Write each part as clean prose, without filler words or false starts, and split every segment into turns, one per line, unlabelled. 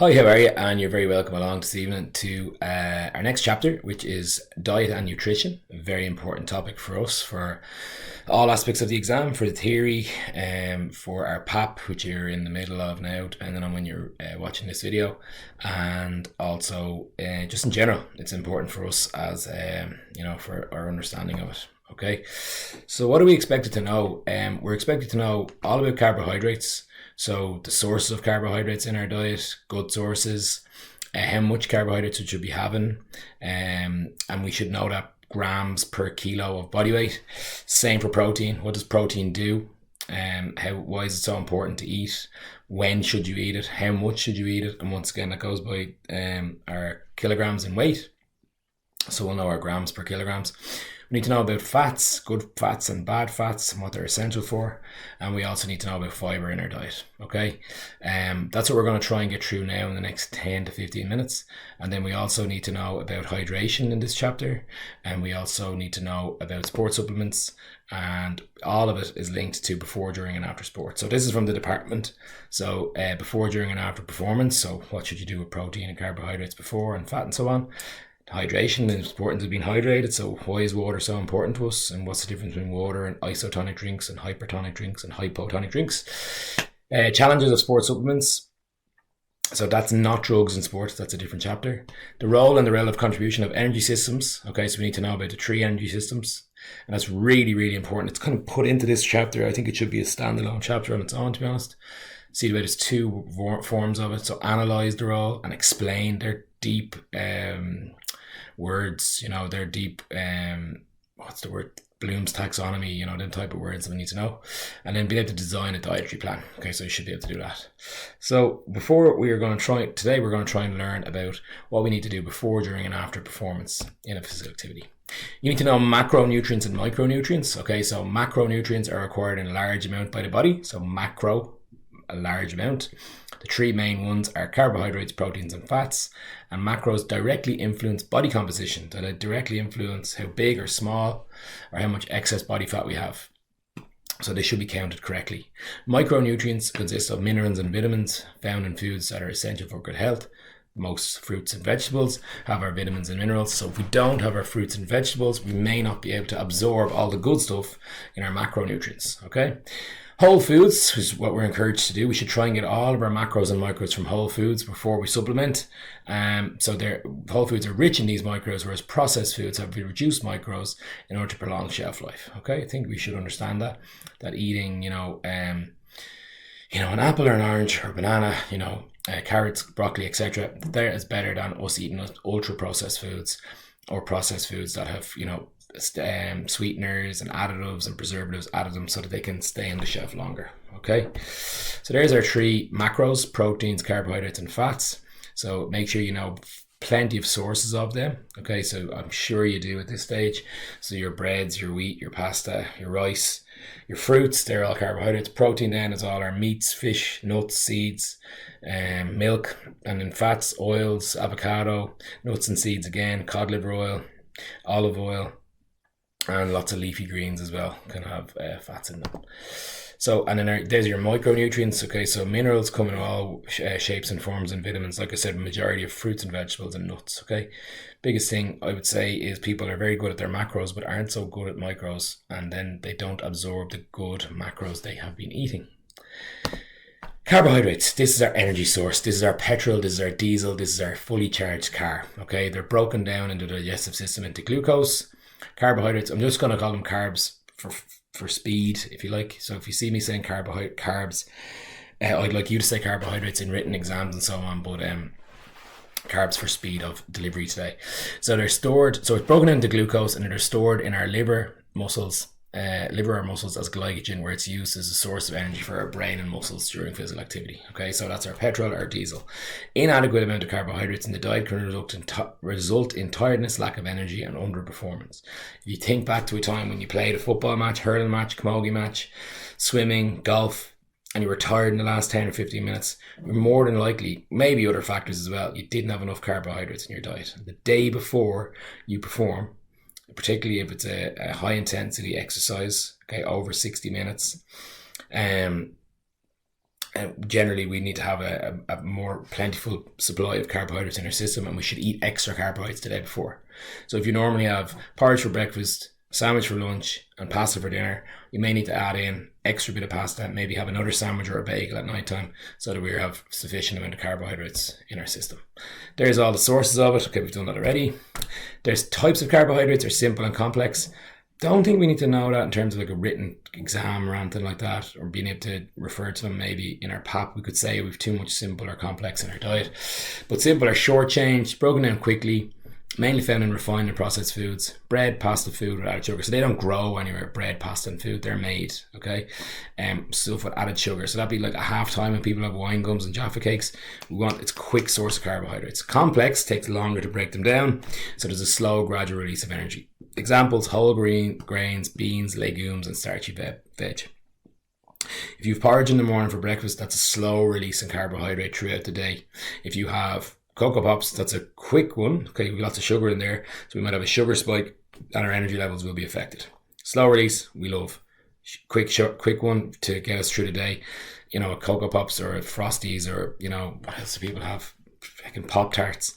Hi, how are you? And you're very welcome along this evening to our next chapter, which is diet and nutrition. A very important topic for us, for all aspects of the exam, for the theory, for our PAP, which you're in the middle of now, depending on when you're watching this video, and also just in general, it's important for us as for our understanding of it. Okay, so what are we expected to know? We're expected to know all about carbohydrates. So the sources of carbohydrates in our diet, good sources, how much carbohydrates we should be having, and we should know that grams per kilo of body weight. Same for protein. What does protein do? Why is it so important to eat? When should you eat it? How much should you eat it? And once again, that goes by our kilograms in weight. So we'll know our grams per kilograms. We need to know about fats, good fats and bad fats, and what they're essential for. And we also need to know about fibre in our diet, okay? That's what we're going to try and get through now in the next 10 to 15 minutes. And then we also need to know about hydration in this chapter. And we also need to know about sports supplements. And all of it is linked to before, during, and after sport. So this is from the department. So before, during, and after performance. So what should you do with protein and carbohydrates before, and fat and so on. Hydration is important to being hydrated. So why is water so important to us, and what's the difference between water and isotonic drinks and hypertonic drinks and hypotonic drinks? Challenges of sports supplements. So that's not drugs in sports, that's a different chapter. The role and the relative contribution of energy systems. Okay, so we need to know about the three energy systems, and that's really, really important. It's kind of put into this chapter. I think it should be a standalone chapter on its own, to be honest. See about its two forms of it. So analyze the role and explain their deep words, they're deep, what's the word? Bloom's taxonomy, them type of words that we need to know. And then be able to design a dietary plan. Okay, so you should be able to do that. So today we're going to try and learn about what we need to do before, during, and after performance in a physical activity. You need to know macronutrients and micronutrients. Okay, so macronutrients are required in a large amount by the body. So macro, a large amount. The three main ones are carbohydrates, proteins, and fats. And macros directly influence body composition. So they directly influence how big or small or how much excess body fat we have. So they should be counted correctly. Micronutrients consist of minerals and vitamins found in foods that are essential for good health. Most fruits and vegetables have our vitamins and minerals. So if we don't have our fruits and vegetables, we may not be able to absorb all the good stuff in our macronutrients. Okay. Whole foods is what we're encouraged to do. We should try and get all of our macros and micros from whole foods before we supplement. So whole foods are rich in these micros, whereas processed foods have reduced micros in order to prolong shelf life. Okay, I think we should understand that eating, an apple or an orange or a banana, carrots, broccoli, etc., that is better than us eating ultra processed foods or processed foods that have, sweeteners and additives and preservatives added them so that they can stay on the shelf longer. Okay, so there's our three macros: proteins, carbohydrates, and fats. So make sure you know plenty of sources of them. Okay, so I'm sure you do at this stage. So your breads, your wheat, your pasta, your rice, your fruits, they're all carbohydrates. Protein then is all our meats, fish, nuts, seeds, milk. And then fats, oils, avocado, nuts and seeds again, cod liver oil, olive oil, and lots of leafy greens as well can have fats in them. So, and then there's your micronutrients. Okay, so minerals come in all shapes and forms, and vitamins, like I said, majority of fruits and vegetables and nuts. Okay, biggest thing I would say is people are very good at their macros but aren't so good at micros, and then they don't absorb the good macros they have been eating. Carbohydrates, this is our energy source. This is our petrol, this is our diesel, this is our fully charged car. Okay, they're broken down into the digestive system into glucose. Carbohydrates, I'm just going to call them carbs for speed, if you like. So if you see me saying carbs, I'd like you to say carbohydrates in written exams and so on, but carbs for speed of delivery today. So they're stored, so it's broken into glucose, and they're stored in our liver or muscles as glycogen, where it's used as a source of energy for our brain and muscles during physical activity. Okay, so that's our petrol, our diesel. Inadequate amount of carbohydrates in the diet can result in tiredness, lack of energy, and underperformance. If you think back to a time when you played a football match, hurling match, camogie match, swimming, golf, and you were tired in the last 10 or 15 minutes, you're more than likely, maybe other factors as well, you didn't have enough carbohydrates in your diet. The day before you perform, particularly if it's a high intensity exercise, okay, over 60 minutes, generally we need to have a more plentiful supply of carbohydrates in our system, and we should eat extra carbohydrates the day before. So if you normally have porridge for breakfast, sandwich for lunch, and pasta for dinner, you may need to add in extra bit of pasta, maybe have another sandwich or a bagel at night time, so that we have sufficient amount of carbohydrates in our system. There's all the sources of it. Okay, we've done that already. There's types of carbohydrates, are simple and complex. Don't think we need to know that in terms of like a written exam or anything like that, or being able to refer to them maybe in our PAP. We could say we've too much simple or complex in our diet. But simple are short-changed, broken down quickly, mainly found in refined and processed foods. Bread, pasta, food with added sugar. So they don't grow anywhere, bread, pasta and food. They're made, okay? Stuff with added sugar. So that'd be like a half time when people have wine gums and Jaffa cakes. It's a quick source of carbohydrates. Complex takes longer to break them down. So there's a slow, gradual release of energy. Examples: whole grains, beans, legumes, and starchy veg. If you have porridge in the morning for breakfast, that's a slow release in carbohydrate throughout the day. If you have Cocoa Pops, that's a quick one. Okay, we've lots of sugar in there, so we might have a sugar spike and our energy levels will be affected. Slow release, we love. Quick one to get us through the day. You know, Cocoa Pops or Frosties, or, you know, what else do people have? Fucking Pop-Tarts.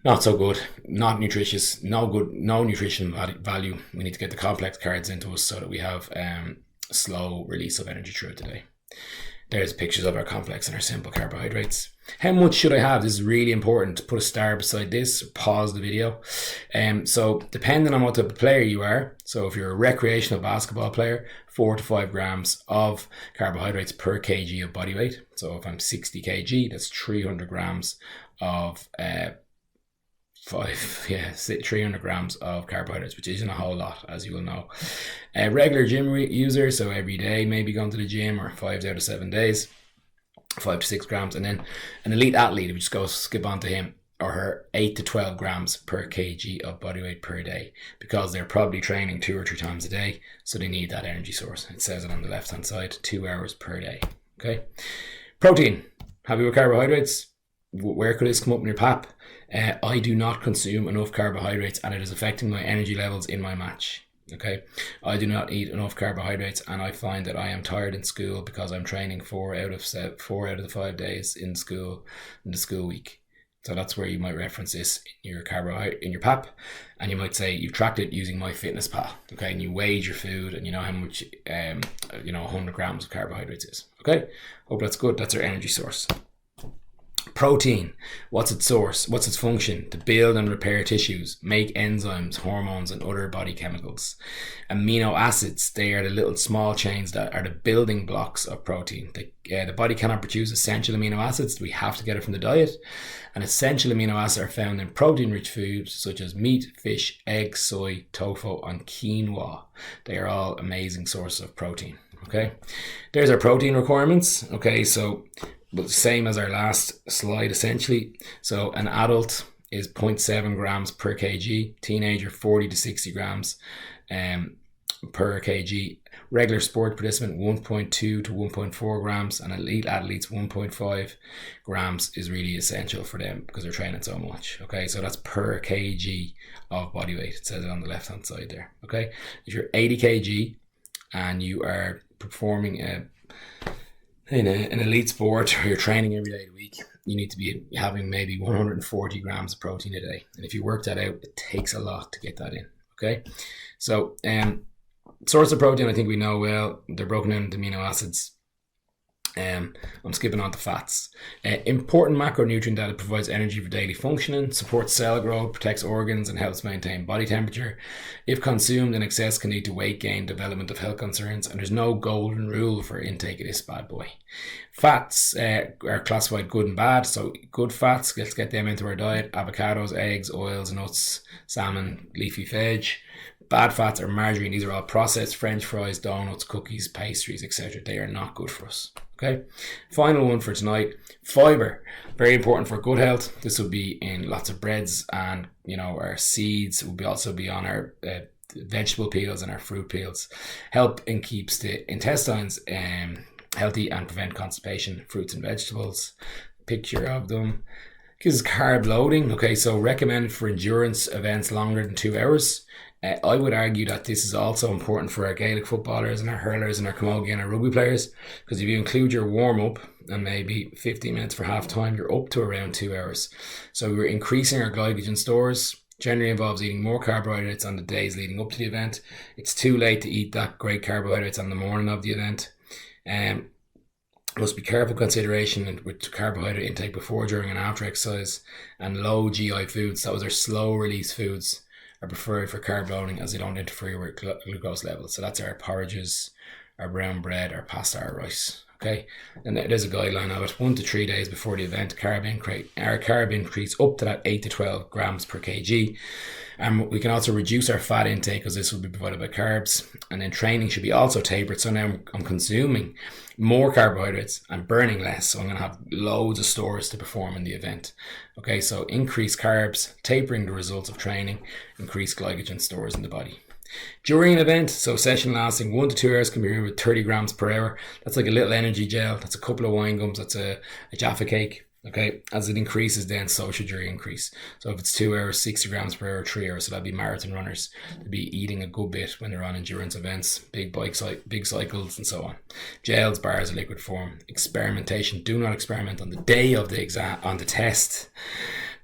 Not so good, not nutritious, no nutrition value. We need to get the complex carbs into us so that we have slow release of energy throughout the day. There's pictures of our complex and our simple carbohydrates. How much should I have? This is really important. Put a star beside this, pause the video. So depending on what type of player you are, so if you're a recreational basketball player, 4 to 5 grams of carbohydrates per kg of body weight. So if I'm 60 kg, that's 300 grams of 300 grams of carbohydrates, which isn't a whole lot, as you will know. A regular gym user, so every day, maybe going to the gym, or 5 out of 7 days, 5 to 6 grams. And then an elite athlete, we just skip on to him or her, 8 to 12 grams per kg of body weight per day, because they're probably training 2 or 3 times a day, so they need that energy source. It says it on the left hand side, 2 hours per day. Okay. Protein. Happy with carbohydrates? Where could this come up in your PAP? I do not consume enough carbohydrates, and it is affecting my energy levels in my match. Okay, I do not eat enough carbohydrates, and I find that I am tired in school because I'm training 4 out of the 5 days in the school week. So that's where you might reference this in your PAP, and you might say you've tracked it using MyFitnessPal. Okay, and you weighed your food, and you know how much 100 grams of carbohydrates is. Okay, hope that's good. That's our energy source. Protein, what's its source? What's its function? To build and repair tissues, make enzymes, hormones, and other body chemicals. Amino acids, they are the little small chains that are the building blocks of protein. The body cannot produce essential amino acids. We have to get it from the diet. And essential amino acids are found in protein-rich foods such as meat, fish, eggs, soy, tofu, and quinoa. They are all amazing sources of protein. Okay, there's our protein requirements. Okay, so but same as our last slide, essentially. So an adult is 0.7 grams per kg, teenager 40 to 60 grams per kg, regular sport participant 1.2 to 1.4 grams, and elite athletes 1.5 grams is really essential for them because they're training so much. Okay, so that's per kg of body weight. It says it on the left hand side there. Okay, if you're 80 kg and you are performing in an elite sport, or you're training every day of the week, you need to be having maybe 140 grams of protein a day. And if you work that out, it takes a lot to get that in. Okay, so source of protein, I think we know well. They're broken down into amino acids. I'm skipping on to fats. Important macronutrient that it provides energy for daily functioning, supports cell growth, protects organs, and helps maintain body temperature. If consumed in excess, can lead to weight gain, development of health concerns, and there's no golden rule for intake of this bad boy. Fats are classified good and bad. So good fats, let's get them into our diet: avocados, eggs, oils, nuts, salmon, leafy veg. Bad fats are margarine. These are all processed French fries, donuts, cookies, pastries, etc. They are not good for us. Okay, final one for tonight: fibre. Very important for good health. This will be in lots of breads, and our seeds will also be on our vegetable peels and our fruit peels. Help and keeps the intestines healthy and prevent constipation. Fruits and vegetables. Picture of them. Gives carb loading. Okay, so recommended for endurance events longer than 2 hours. I would argue that this is also important for our Gaelic footballers and our hurlers and our camogie and our rugby players, because if you include your warm-up and maybe 15 minutes for half time, you're up to around 2 hours. So we're increasing our glycogen stores. Generally involves eating more carbohydrates on the days leading up to the event. It's too late to eat that great carbohydrates on the morning of the event. Must be careful consideration with carbohydrate intake before, during and after exercise, and low GI foods, those are slow release foods, are preferred for carb loading as they don't interfere with glucose levels. So that's our porridges, our brown bread, our pasta, our rice. Okay, and there's a guideline of it. 1 to 3 days before the event, our carb increase up to that 8 to 12 grams per kg. And we can also reduce our fat intake, because this will be provided by carbs. And then training should be also tapered. So now I'm consuming more carbohydrates and burning less. So I'm going to have loads of stores to perform in the event. Okay, so increase carbs, tapering the results of training, increase glycogen stores in the body. During an event, so session lasting 1 to 2 hours, can be with 30 grams per hour. That's like a little energy gel. That's a couple of wine gums. That's a Jaffa cake. Okay, as it increases, then so should your increase. So if it's 2 hours, 60 grams per hour, 3 hours. So that'd be marathon runners. They'd be eating a good bit when they're on endurance events, big cycles, and so on. Gels, bars, or liquid form. Experimentation. Do not experiment on the day of the exam, on the test,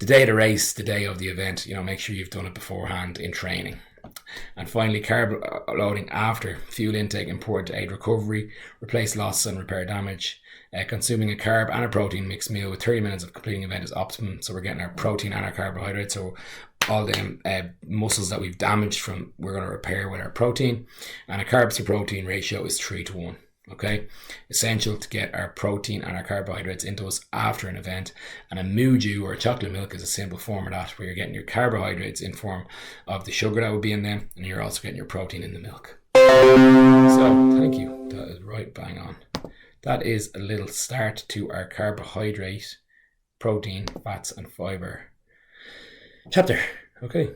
the day of the race, the day of the event. Make sure you've done it beforehand in training. And finally, carb loading after fuel intake, important to aid recovery, replace loss and repair damage. Consuming a carb and a protein mixed meal with 30 minutes of completing event is optimum. So we're getting our protein and our carbohydrates. So all the muscles that we've damaged from, we're going to repair with our protein. And a carbs to protein ratio is 3 to 1. Okay, essential to get our protein and our carbohydrates into us after an event. And a muju, or chocolate milk, is a simple form of that, where you're getting your carbohydrates in form of the sugar that would be in them, and you're also getting your protein in the milk. So thank you, that is right bang on. That is a little start to our carbohydrate, protein, fats and fibre chapter. Okay.